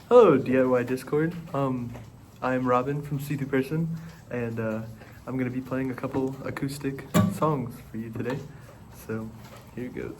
Hello, DIY Discord. I'm Robin from See2 Person, and I'm gonna be playing a couple acoustic songs for you today. So here goes.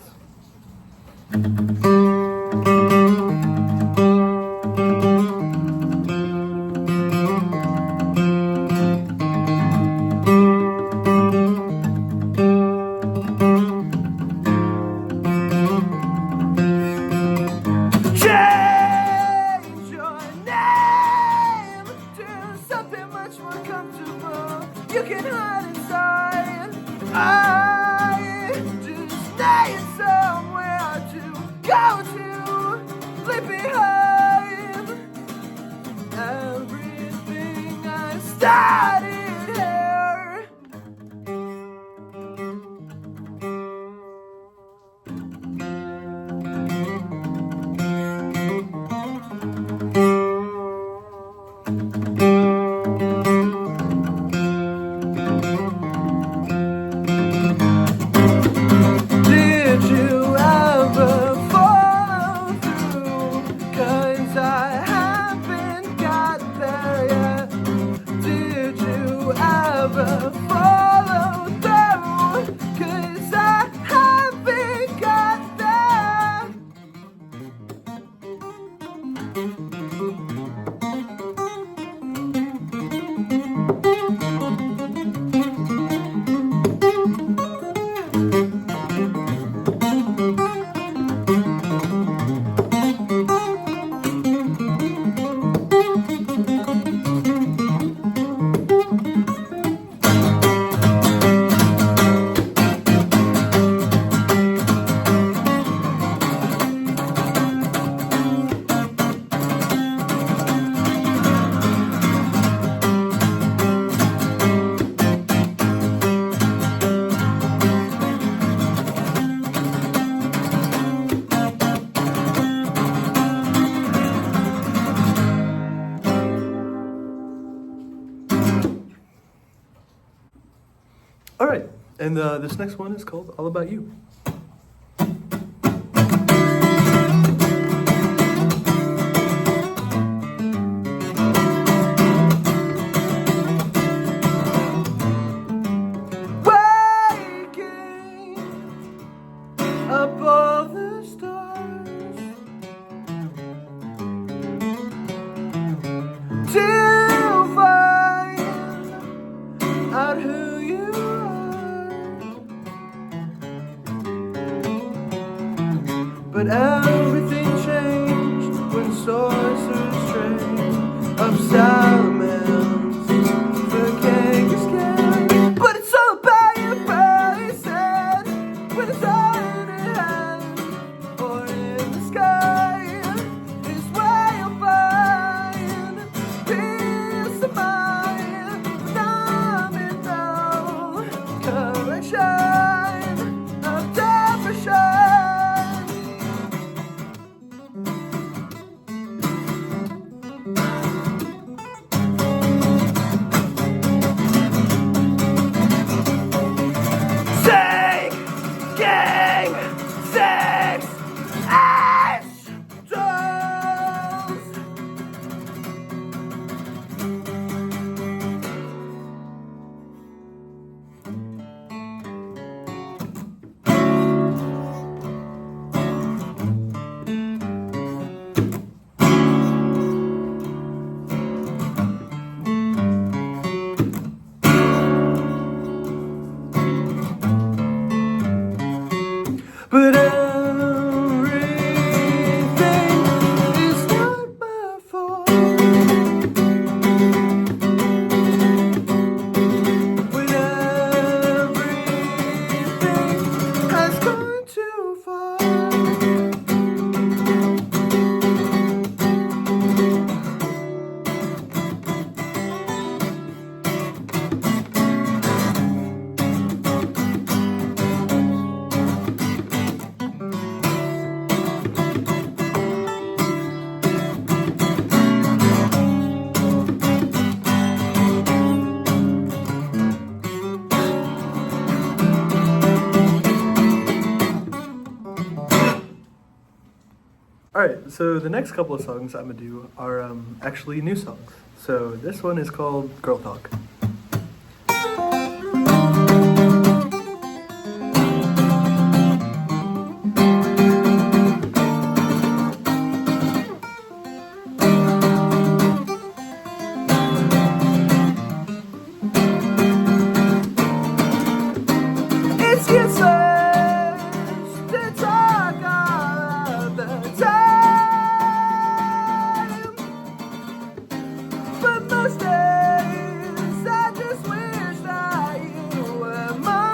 You can hide inside. I just need somewhere to go to, leave behind everything I started here. Follow through, 'cause I haven't got there. All right, and this next one is called All About You. Waking up all the stars to find out who you but everything changed when sorcerers trained of salamanders for Genghis Khan. But it's all about your body, said, when it's all in your hand or in the sky, is where you'll find peace of mind. Numb in no correction of depression. so the next couple of songs I'm gonna do are actually new songs. So this one is called Girl Talk. It's useless to talk all of the time, but most days I just wish that you were mine.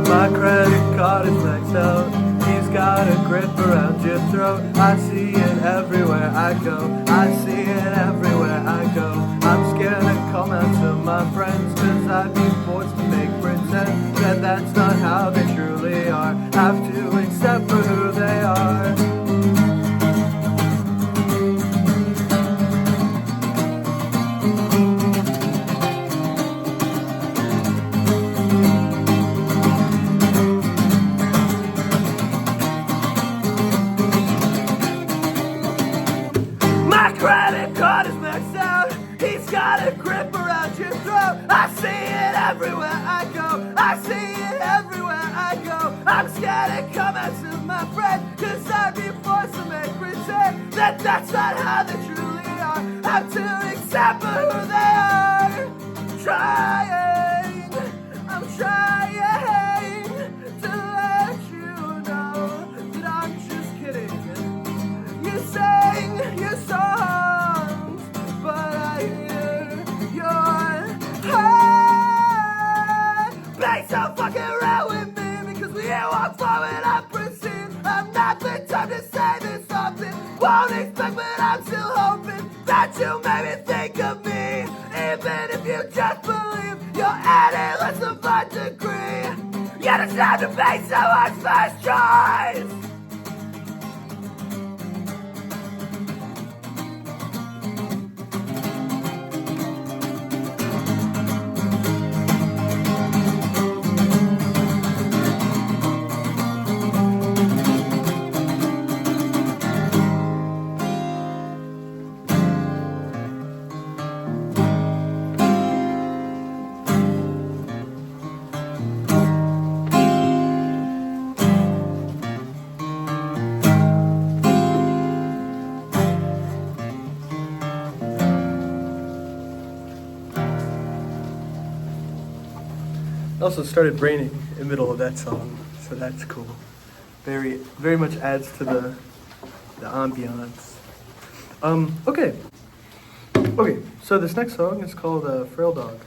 My credit card is maxed out. He's got a grip around your throat. I see it everywhere I go. I see it everywhere I go. I'm scared to come out to my friends, cause I'd be forced to make pretend that that's not how they truly are. Have to accept for who they are. My credit card is maxed out. He's got a grip around your throat. I see it everywhere I go. I see it everywhere I go. I'm scared to come out to my friends, cause I'd be forced to make pretend that that's not how they truly are. Have to accept for who they are. I'm trying to let you know that I'm just kidding. You sing your songs, but I hear your heart. Play so fucking real with me, because we ain't walk forward, I proceed. I'm not the time to say this often. Won't expect, but I'm still hoping that you maybe think of me. Even if you just believe you're at it, let's a fun degree. You just have to pay so much first choice. It also started raining in the middle of that song, so that's cool. Very much adds to the ambiance. Okay, so this next song is called Frail Dog.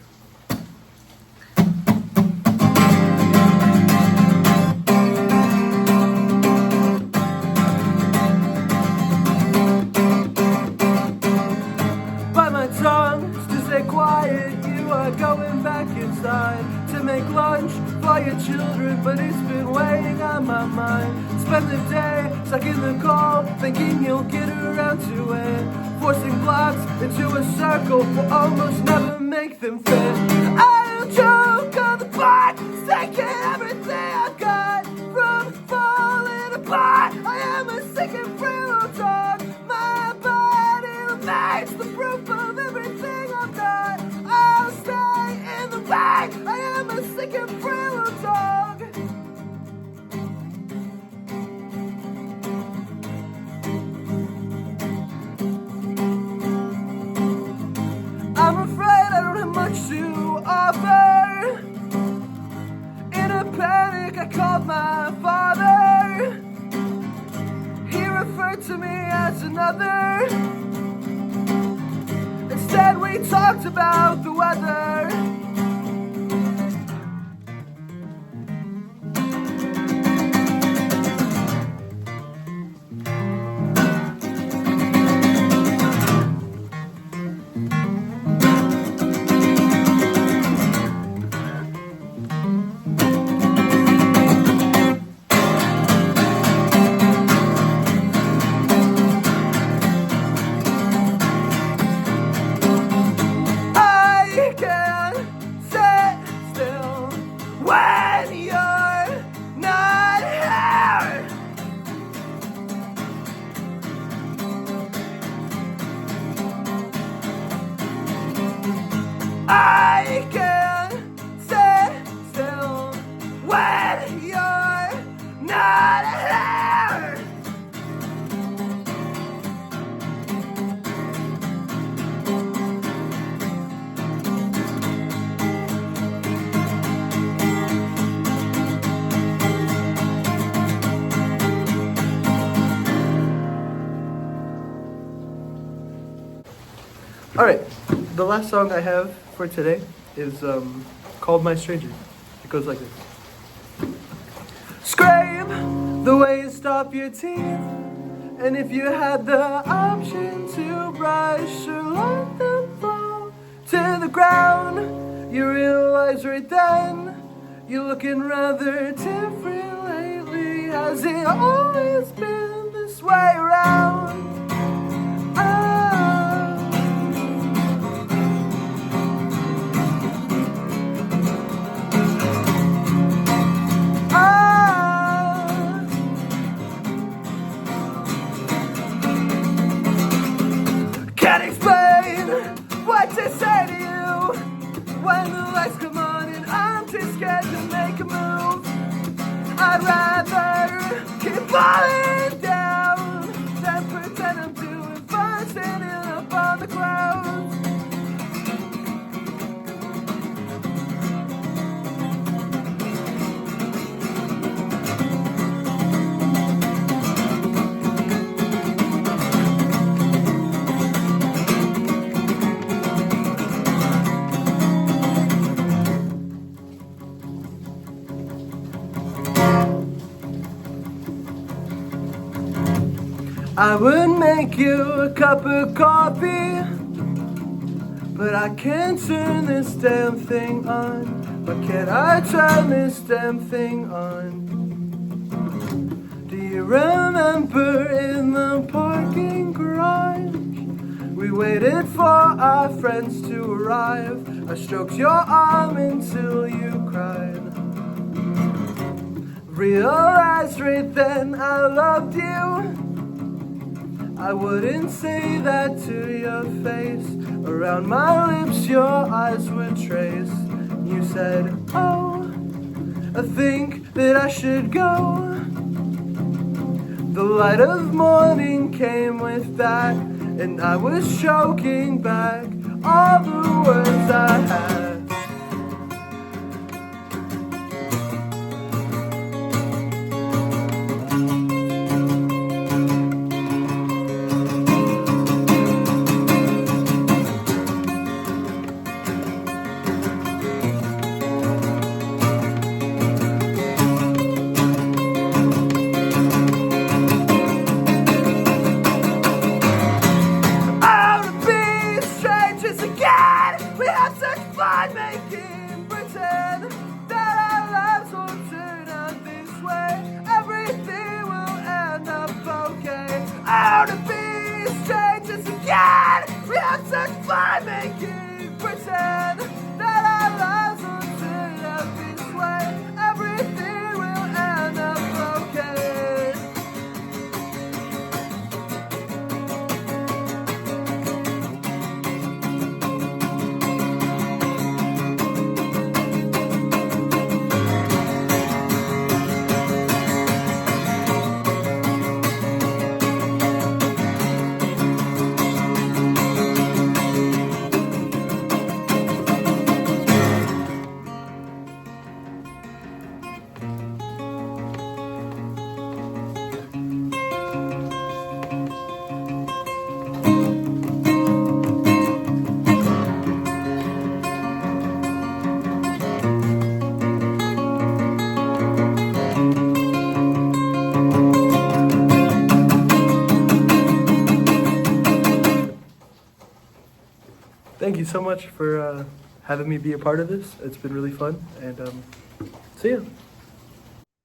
Bite my tongue to stay quiet, you are going back inside to make lunch for your children, but it's been weighing on my mind. Spend the day stuck in the call, thinking you'll get around to it. Forcing blocks into a circle will almost never make them fit. I'll choke on the pot, taking everything I got from falling apart. I am a sick and frail dog. My body remains the proof of everything I've got. I'll stay in the bag. I am a sick and frail dog. I'm afraid I don't have much to offer in a pair my father. He referred to me as another. Instead we talked about the weather. When you're not here, I can't sit still when you're not here. All right, the last song I have for today is called My Stranger. It goes like this. Scrape the way you stop your teeth, and if you had the option to brush or let them fall to the ground, you realize right then you're looking rather different lately. Has it always been this way around? Can't explain what to say to you when the lights come on and I'm too scared to make a move. I'd rather keep falling down than pretend I'm doing fine standing up on the clouds. I would make you a cup of coffee, but I can't turn this damn thing on. But can I turn this damn thing on? Do you remember in the parking garage? We waited for our friends to arrive. I stroked your arm until you cried. Realized right then I loved you. I wouldn't say that to your face. Around my lips your eyes would trace. You said, oh, I think that I should go. The light of morning came with that, and I was choking back all the words I had. Making pretend that our lives will turn out this way. Everything will end up okay. How to be strangers again. We have such fun making pretend that our lives will turn out this way. Everything will end up okay. thank you so much for having me be a part of this. It's been really fun, and see ya.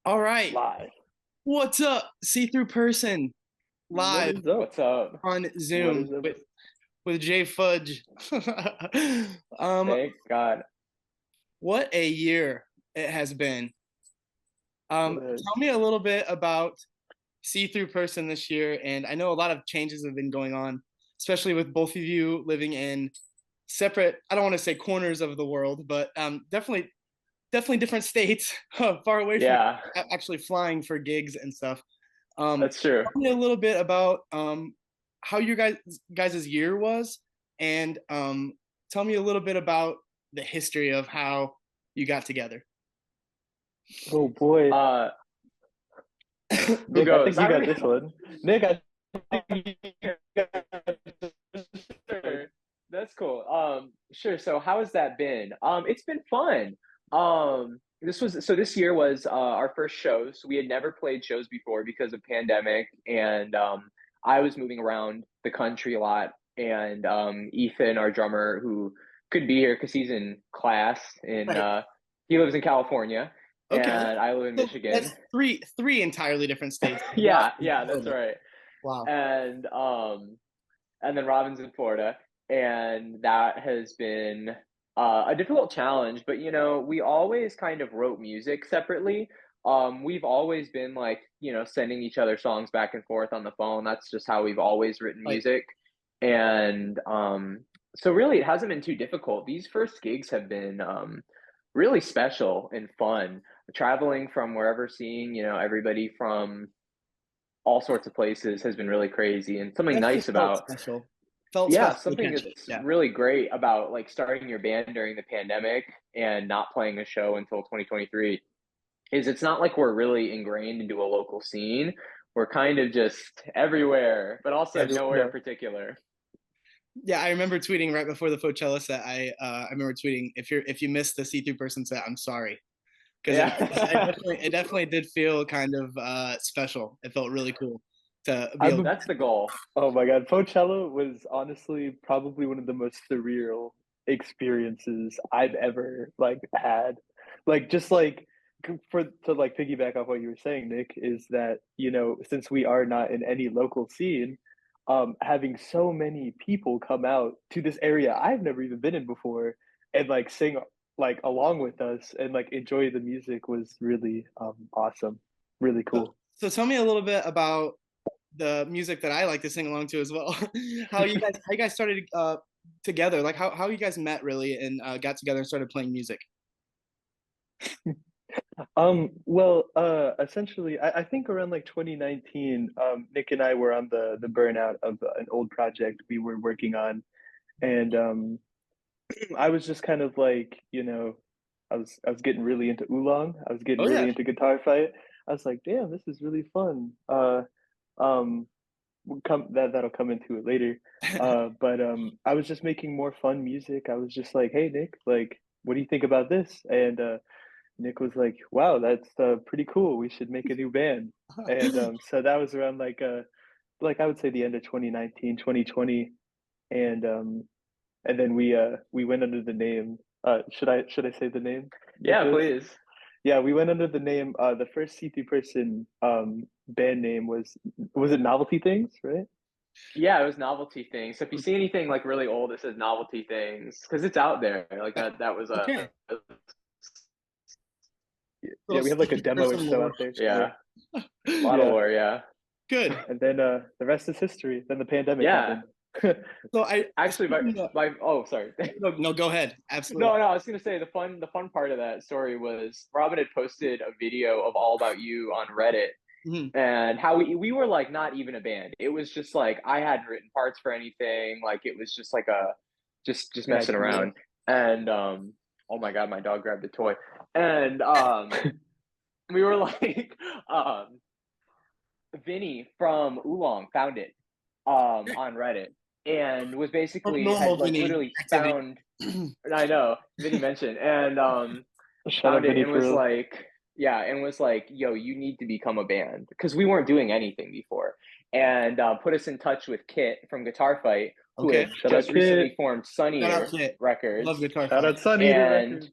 All right. Live. What's up? See through person What live is up? What's up? on What Zoom is up? with J-Fudge. Thank God. What a year it has been. Tell me a little bit about See Through Person this year, and I know a lot of changes have been going on, especially with both of you living in separate, I don't want to say corners of the world, but definitely different states, far away from Yeah, actually flying for gigs and stuff. that's true. Tell me a little bit about how your guys' year was, and tell me a little bit about the history of how you got together. Oh boy. Who Nick, I think goes? you got this one. Nick, I think you got Sure. That's cool. Sure. So how has that been? It's been fun. This year was our first shows. We had never played shows before because of pandemic, and I was moving around the country a lot. And Ethan, our drummer, who could be here because he's in class in Right. he lives in California, Okay. and I live in So Michigan. that's three entirely different states. Wow. Yeah, that's right. Wow. And then Robin's in Florida, and that has been a difficult challenge. But we always kind of wrote music separately. We've always been like sending each other songs back and forth on the phone. That's just how we've always written Right. music, and so really it hasn't been too difficult. These first gigs have been really special and fun. Traveling from wherever, seeing everybody from all sorts of places has been really crazy, and something Definitely nice felt about special. Felt yeah, special to something catch it. that's Yeah. really great about like starting your band during the pandemic and not playing a show until 2023 is it's not like we're really ingrained into a local scene. We're kind of just everywhere, but also nowhere in particular. Yeah, I remember tweeting right before the Coachella set. I remember tweeting if you missed the See Through Person set, I'm sorry, because Yeah. it definitely did feel kind of special. It felt really cool to be able. That's the goal. Oh my God, Coachella was honestly probably one of the most surreal experiences I've ever like had. Like just like for to like piggyback off what you were saying, Nick, is that since we are not in any local scene, having so many people come out to this area I've never even been in before and like sing like along with us and like enjoy the music was really awesome, really cool. So tell me a little bit about the music that I like to sing along to as well. How you guys started together? Like how you guys met really and got together and started playing music. Well, essentially, I think around like 2019, Nick and I were on the burnout of an old project we were working on, and I was just kind of like, I was getting really into oolong. I was getting Oh really yeah. into guitar fight. I was like, damn, this is really fun. Um, that'll come into it later. But I was just making more fun music. I was just like, hey, Nick, like, what do you think about this? And Nick was like, "Wow, that's pretty cool. We should make a new band." And so that was around like I would say the end of 2019, 2020, and then we went under the name. Should I say the name of Yeah, this? please. Yeah, we went under the name. The first C3 person band name was it Novelty Things, right? Yeah, it was novelty things. So if you see anything like really old that says novelty things, because it's out there, like that was Okay. Yeah, Little we have like a secret demo person info out lore. there yeah, somewhere. model Yeah, war, yeah. Good. and then the rest is history. Then the pandemic Yeah. happened. So I Actually, speaking of, oh, sorry. no, go ahead. Absolutely. No, I was gonna say the fun part of that story was Robin had posted a video of All About You on Reddit, Mhm. and how we were like not even a band. It was just like I hadn't written parts for anything. Like it was just like a just An messing idea. around. And oh my God, my dog grabbed a toy. And we were like Vinny from Oolong found it on Reddit and was From basically normal had like Vinny literally activity. found I know Vinny mentioned and Shout out found it Vinny and was for real. like yeah and was like yo you need to become a band because we weren't doing anything before and put us in touch with Kit from Guitar Fight Okay. which Shout out just recently Kit. formed Shout out Sunnier Kit. Records. Love Guitar Shout Fire. out Sun Eater And Records.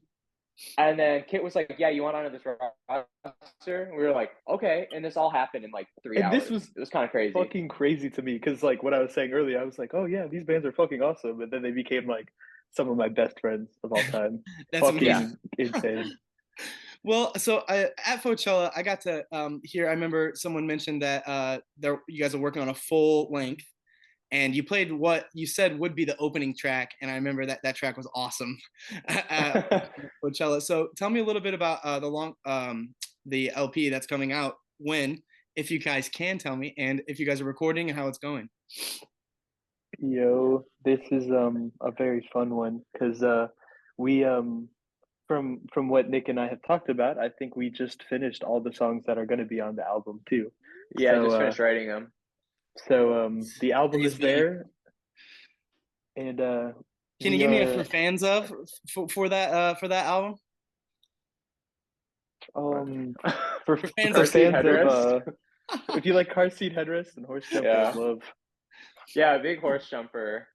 and then Kit was like, "Yeah, you want onto this roster?" And we were like, "Okay." And this all happened in like 3 And hours. this was It was kind of crazy. fucking crazy to me because, like, what I was saying earlier, I was like, oh yeah, these bands are fucking awesome, and then they became like some of my best friends of all time. That's Fucking amazing. insane. Well, so at Coachella, I got to hear. I remember someone mentioned that you guys are working on a full length, and you played what you said would be the opening track, and I remember that track was awesome at Coachella. So tell me a little bit about the LP that's coming out. When, if you guys can tell me, and if you guys are recording and how it's going. Yo, this is a very fun one because we from what Nick and I have talked about, I think we just finished all the songs that are going to be on the album too. Yeah, I So, just finished writing them. So the album is Amazing. there, and Can you give me a for fans of for that album? For fans for of fans headrest. of if you like car seat headrest and horse jumper, Yeah. love. Yeah, big horse jumper.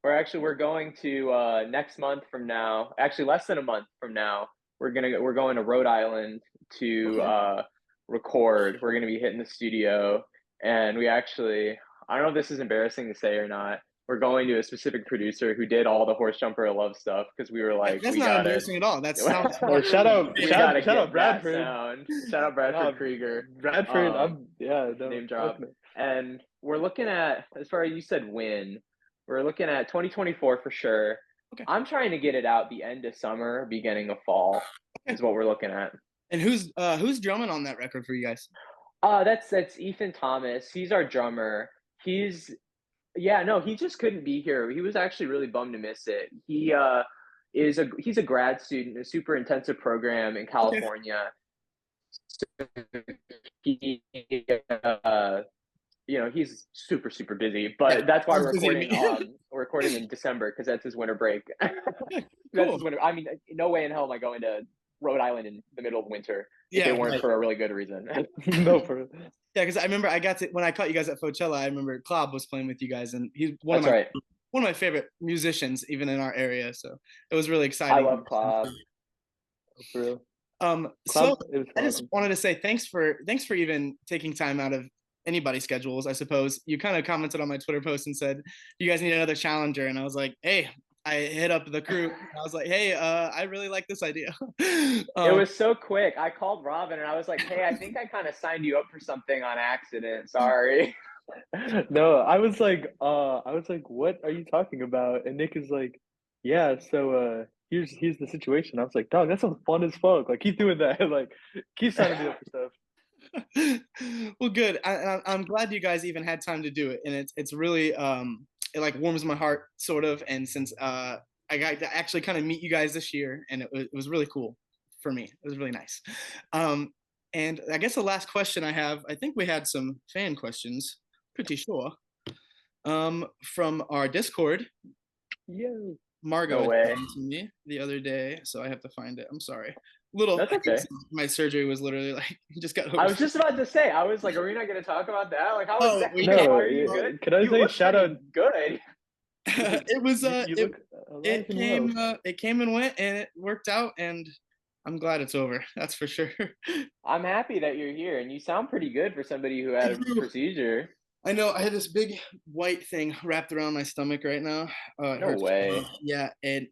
We're going to next month from now, actually less than a month from now, we're going to Rhode Island to record. We're gonna be hitting the studio, and we actually, I don't know if this is embarrassing to say or not, we're going to a specific producer who did all the horse jumper love stuff because we were like, That's we not gotta embarrassing at all. That sounds Oh, shout out we gotta shout out get that Bradford. sound. Shout out Bradford Krieger. Bradford, Name drop. And we're looking at, as far as you said, we're looking at 2024 for sure. Okay. I'm trying to get it out the end of summer, beginning of fall is what we're looking at. And who's drumming on that record for you guys? That's Ethan Thomas. He's our drummer. He just couldn't be here. He was actually really bummed to miss it. He's a grad student, a super intensive program in California. Okay. He he's super, super busy, but that's why we're recording in December because that's his winter break. That's his winter. I mean, no way in hell am I going to Rhode Island in the middle of winter if it weren't for a really good reason. No, for yeah, because I remember when I caught you guys at Coachella, I remember Klob was playing with you guys, and he's one of my favorite musicians, even in our area. So it was really exciting. I love Klob. For real. So I just wanted to say thanks for even taking time out of anybody's schedules. I suppose you kind of commented on my Twitter post and said you guys need another challenger, and I was like, hey. I hit up the crew. And I was like, hey, I really like this idea. It was so quick. I called Robin and I was like, hey, I think I kind of signed you up for something on accident. Sorry. No, I was like, what are you talking about? And Nick is like, yeah, so here's the situation. I was like, dog, that sounds fun as fuck. Like, keep doing that. Like, keep signing me up for stuff. Well, good. I'm glad you guys even had time to do it, and it's really it like warms my heart sort of. And since I got to actually kind of meet you guys this year, and it was really cool for me. It was really nice. And I guess the last question I have, I think we had some fan questions, pretty sure, from our Discord. Yo. Margot to me the other day, so I have to find it. I'm sorry. That's okay. My surgery was literally like just got over. I was just about to say, I was like, are we not going to talk about that? Like, how exactly are you good? Can I say shout out? Good. It was it came and went, and it worked out, and I'm glad it's over. That's for sure. I'm happy that you're here, and you sound pretty good for somebody who had a procedure. I know. I had this big white thing wrapped around my stomach right now. No way. Yeah, and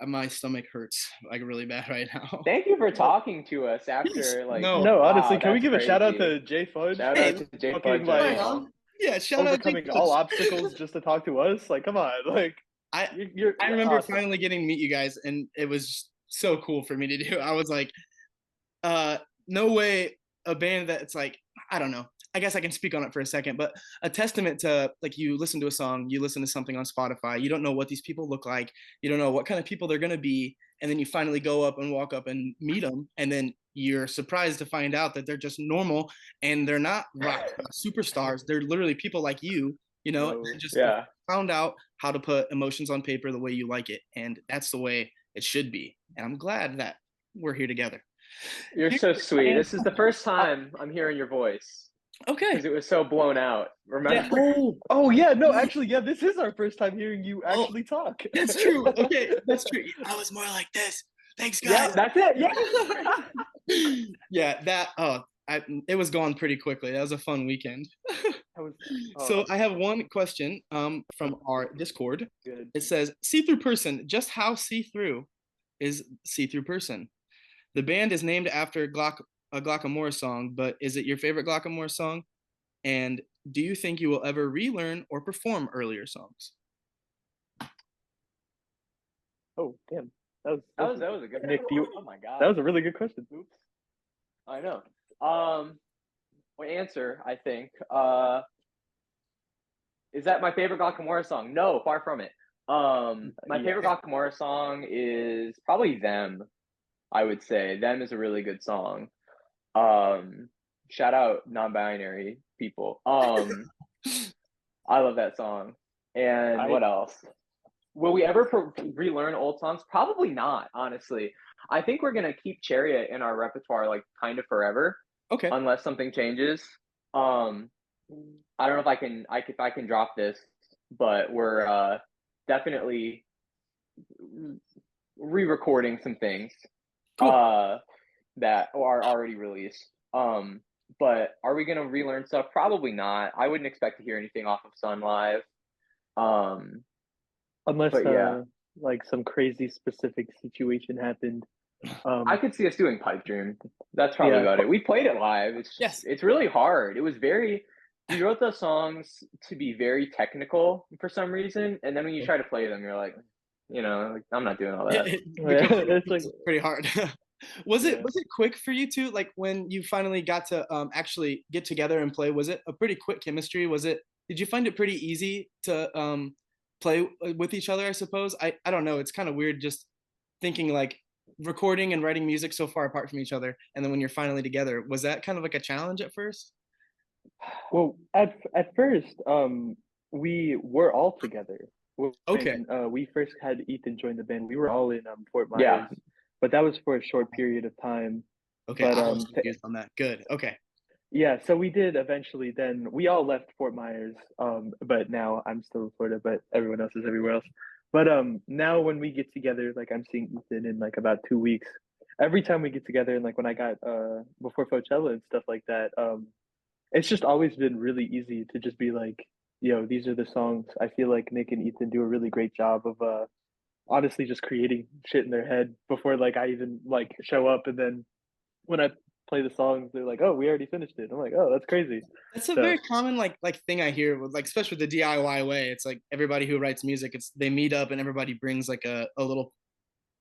my stomach hurts like really bad right now. Thank you for talking to us after like. No, honestly, can we give a shout out to J-Fudge? Shout out to J-Fudge. Yeah, shout out to overcoming all obstacles just to talk to us. Like, come on, like I remember finally getting to meet you guys, and it was so cool for me to do. I was like, no way a band that's like, I don't know. I guess I can speak on it for a second, but a testament to like, you listen to a song, you listen to something on Spotify, you don't know what these people look like, you don't know what kind of people they're going to be, and then you finally go up and walk up and meet them, and then you're surprised to find out that they're just normal, and they're not rock superstars. They're literally people like you know, just found out how to put emotions on paper the way you like it, and that's the way it should be. And I'm glad that we're here together. You're so sweet. This is the first time I'm hearing your voice. Okay. because it was so blown out. Remember? Oh yeah, no, actually, yeah, this is our first time hearing you actually talk. That's true. Okay, that's true. I was more like this. Thanks, Yeah, guys. that's it. Yeah. Yeah, it was gone pretty quickly. That was a fun weekend. So I have one question from our Discord. Good. It says, see-through person, just how see-through is see-through person? The band is named after a Glockamore song, but is it your favorite Glockamore song? And do you think you will ever relearn or perform earlier songs? Oh, damn. That was a good Nick, oh my god. that was a really good question. Oops. I know. My answer, I think, is that my favorite Glockamore song? No, far from it. My favorite Glockamore song is probably Them. I would say Them is a really good song. Shout out non-binary people. I love that song. And what else? Will we ever relearn old songs? Probably not, honestly. I think we're gonna keep Chariot in our repertoire like kind of forever. Okay. Unless something changes. I don't know if I can drop this, but we're definitely re-recording some things that are already released. But are we gonna relearn stuff? Probably not. I wouldn't expect to hear anything off of Sun Live. Unless yeah. like some crazy specific situation happened. I could see us doing Pipe Dream. That's probably about it. We played it live. It's really hard. We wrote those songs to be very technical for some reason, and then when you try to play them, you're like, like, I'm not doing all that. It's like pretty hard. Was it quick for you two? Like when you finally got to actually get together and play, was it a pretty quick chemistry? Did you find it pretty easy to play with each other, I suppose? I don't know. It's kind of weird just thinking like recording and writing music so far apart from each other, and then when you're finally together, was that kind of like a challenge at first? Well, at first, we were all together. Okay. When we first had Ethan join the band, we were all in Fort Myers. Yeah. But that was for a short period of time. Okay, but, I was confused on that. Good. Okay. Yeah, so we did eventually. Then we all left Fort Myers. But now I'm still in Florida, but everyone else is everywhere else. But now when we get together, like I'm seeing Ethan in like about 2 weeks. Every time we get together, and like when I got before Coachella and stuff like that, it's just always been really easy to just be like, these are the songs. I feel like Nick and Ethan do a really great job of honestly just creating shit in their head before like I even like show up, and then when I play the songs, they're like, oh, we already finished it. I'm like, oh, that's crazy. That's a very common like thing I hear with, like, especially with the DIY way. It's like everybody who writes music, they meet up and everybody brings like a little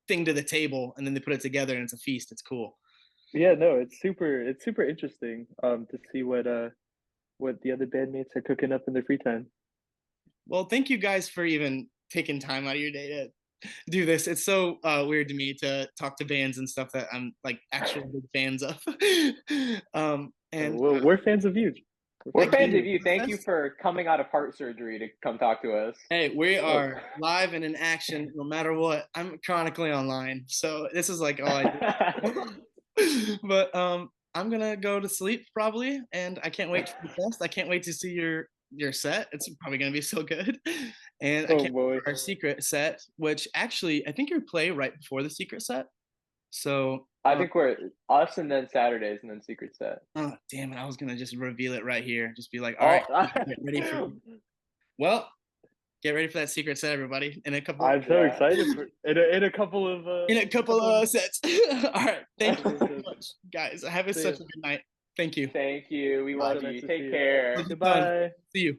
thing to the table, and then they put it together and it's a feast. It's cool. Yeah, no, it's super interesting to see what the other bandmates are cooking up in their free time. Well, thank you guys for even taking time out of your day to do this. It's so weird to me to talk to bands and stuff that I'm like actually big fans of. And we're fans of you. We're fans of you. Thank you for coming out of heart surgery to come talk to us. Hey, we are live and in action no matter what. I'm chronically online, so this is like all I do. But I'm gonna go to sleep probably, and I can't wait for the test. I can't wait to see your set. It's probably gonna be so good. And I can't wait for our secret set, which actually I think you play right before the secret set. So I think we're us, and then Saturdays, and then secret set. Oh damn it! I was gonna just reveal it right here. Just be like, all right, get ready for. Well, get ready for that secret set, everybody. In a couple. I'm so excited for in a couple of sets. All right, thank you so much, guys. Have such a good night. Thank you. Thank you. We love you. Take care. Goodbye. See you.